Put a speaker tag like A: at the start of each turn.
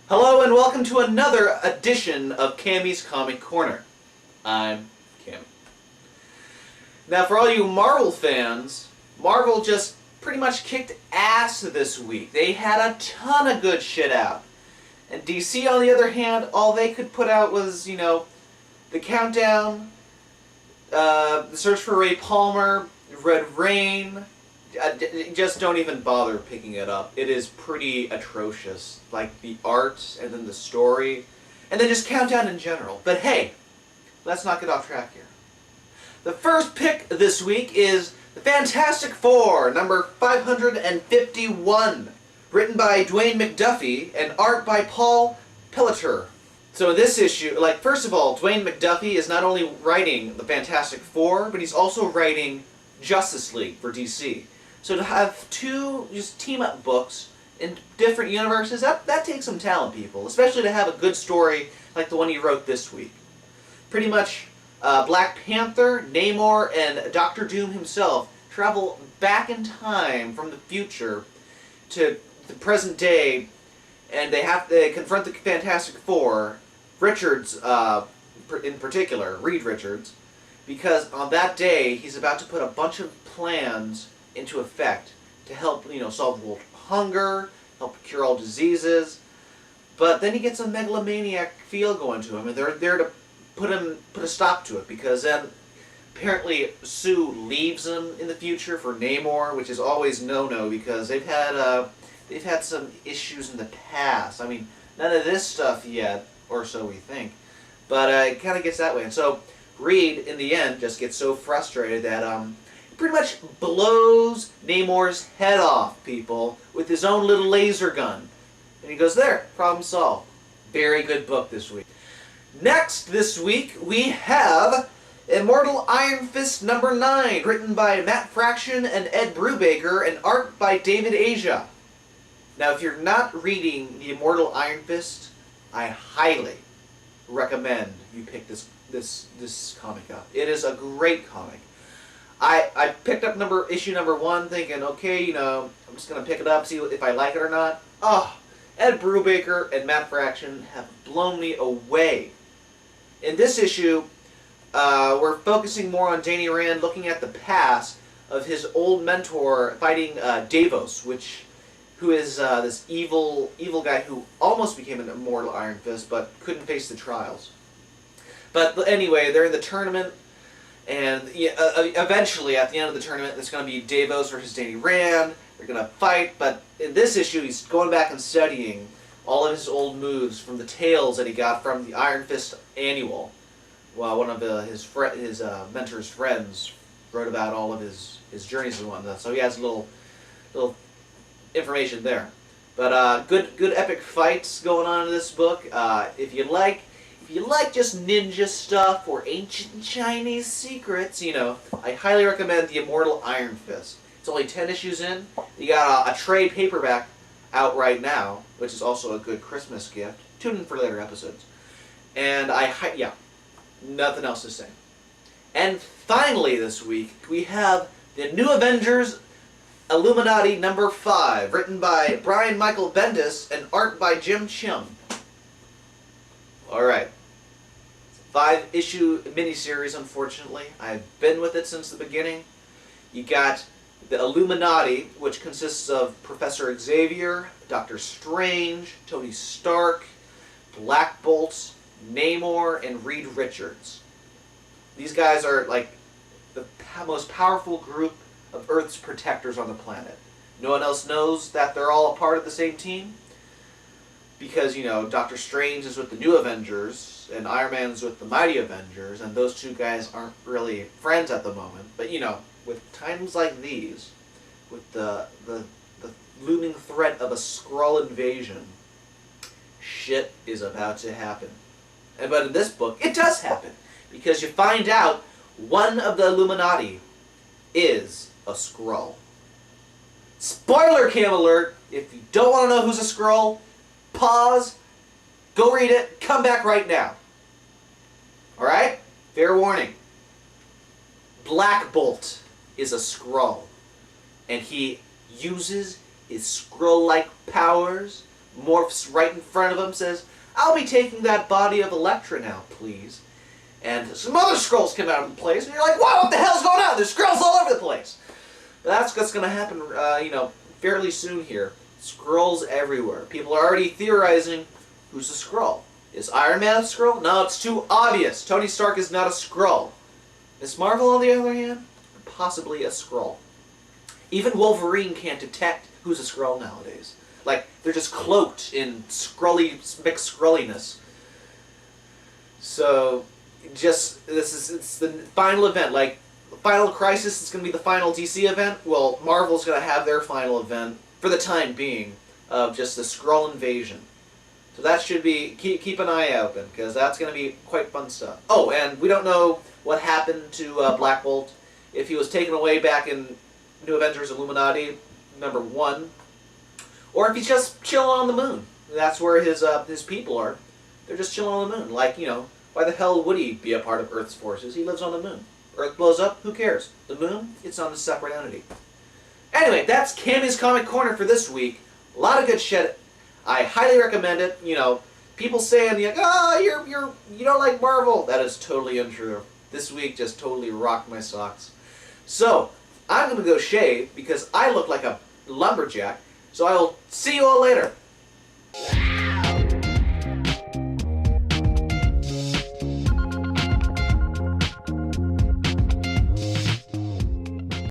A: Hello and welcome to another edition of Cammy's Comic Corner. I'm Cammy. Now for all you Marvel fans, Marvel just pretty much kicked ass this week. They had a ton of good shit out. And DC, on the other hand, all they could put out was, The Countdown, The Search for Ray Palmer, Red Rain. Just don't even bother picking it up. It is pretty atrocious. Like the art, and then the story, and then just Countdown in general. But hey, let's not get off track here. The first pick this week is The Fantastic Four, number 551, written by Dwayne McDuffie and art by Paul Pelletier. So in this issue, first of all, Dwayne McDuffie is not only writing The Fantastic Four, but he's also writing Justice League for DC. So to have two just team-up books in different universes, that takes some talent, people. Especially to have a good story like the one he wrote this week. Pretty much, Black Panther, Namor, and Doctor Doom himself travel back in time from the future to the present day, and they confront the Fantastic Four, Richards in particular, Reed Richards, because on that day he's about to put a bunch of plans into effect to help, solve world hunger, help cure all diseases. But then he gets a megalomaniac feel going to him, and they're there to put a stop to it, because then apparently Sue leaves him in the future for Namor, which is always no-no because they've had some issues in the past. I mean, none of this stuff yet, or so we think, but it kind of gets that way. And so Reed, in the end, just gets so frustrated that pretty much blows Namor's head off, people, with his own little laser gun. And he goes, there, problem solved. Very good book this week. Next this week, we have Immortal Iron Fist number 9, written by Matt Fraction and Ed Brubaker, and art by David Asia. Now, if you're not reading the Immortal Iron Fist, I highly recommend you pick this comic up. It is a great comic. I picked up issue number 1 thinking, okay, I'm just going to pick it up, see if I like it or not. Oh, Ed Brubaker and Matt Fraction have blown me away. In this issue, we're focusing more on Danny Rand looking at the past of his old mentor fighting Davos, who is this evil guy who almost became an Immortal Iron Fist, but couldn't face the trials. But anyway, they're in the tournament. And eventually, at the end of the tournament, there's going to be Davos versus Danny Rand. They're going to fight, but in this issue, he's going back and studying all of his old moves from the tales that he got from the Iron Fist Annual. Well, one of his mentor's friends wrote about all of his journeys and whatnot, so he has a little information there. But good epic fights going on in this book. If you like just ninja stuff or ancient Chinese secrets, I highly recommend the Immortal Iron Fist. It's only 10 issues in. You got a trade paperback out right now, which is also a good Christmas gift. Tune in for later episodes. And nothing else to say. And finally this week, we have the New Avengers Illuminati number 5, written by Brian Michael Bendis and art by Jim Cheung. Alright. 5-issue miniseries, unfortunately. I've been with it since the beginning. You got the Illuminati, which consists of Professor Xavier, Doctor Strange, Tony Stark, Black Bolt, Namor, and Reed Richards. These guys are like the most powerful group of Earth's protectors on the planet. No one else knows that they're all a part of the same team, because, Doctor Strange is with the New Avengers, and Iron Man's with the Mighty Avengers, and those two guys aren't really friends at the moment. But, with times like these, with the looming threat of a Skrull invasion, shit is about to happen. But in this book, it does happen, because you find out one of the Illuminati is a Skrull. Spoiler cam alert! If you don't want to know who's a Skrull, pause, go read it, come back right now. Alright? Fair warning. Black Bolt is a Skrull, and he uses his Skrull-like powers morphs right in front of him, says, "I'll be taking that body of Elektra now, please." And some other Skrulls come out of the place, and you're like, "Wow, what the hell's going on? There's Skrulls all over the place." But that's what's going to happen, fairly soon here. Skrulls everywhere. People are already theorizing, who's a Skrull? Is Iron Man a Skrull? No, it's too obvious. Tony Stark is not a Skrull. Is Marvel, on the other hand, possibly a Skrull? Even Wolverine can't detect who's a Skrull nowadays. Like, they're just cloaked in mixed Skrulliness. So, it's the final event. Like, Final Crisis is going to be the final DC event. Well, Marvel's going to have their final event, for the time being, of just the Skrull invasion. So that should be, keep an eye open, because that's going to be quite fun stuff. Oh, and we don't know what happened to Black Bolt, if he was taken away back in New Avengers Illuminati #1, or if he's just chilling on the moon. That's where his people are. They're just chilling on the moon. Like, why the hell would he be a part of Earth's forces? He lives on the moon. Earth blows up, who cares? The moon, it's not a separate entity. Anyway, that's Cammy's Comic Corner for this week. A lot of good shit. I highly recommend it. People saying, you don't like Marvel. That is totally untrue. This week just totally rocked my socks. So, I'm going to go shave because I look like a lumberjack. So I will see you all later.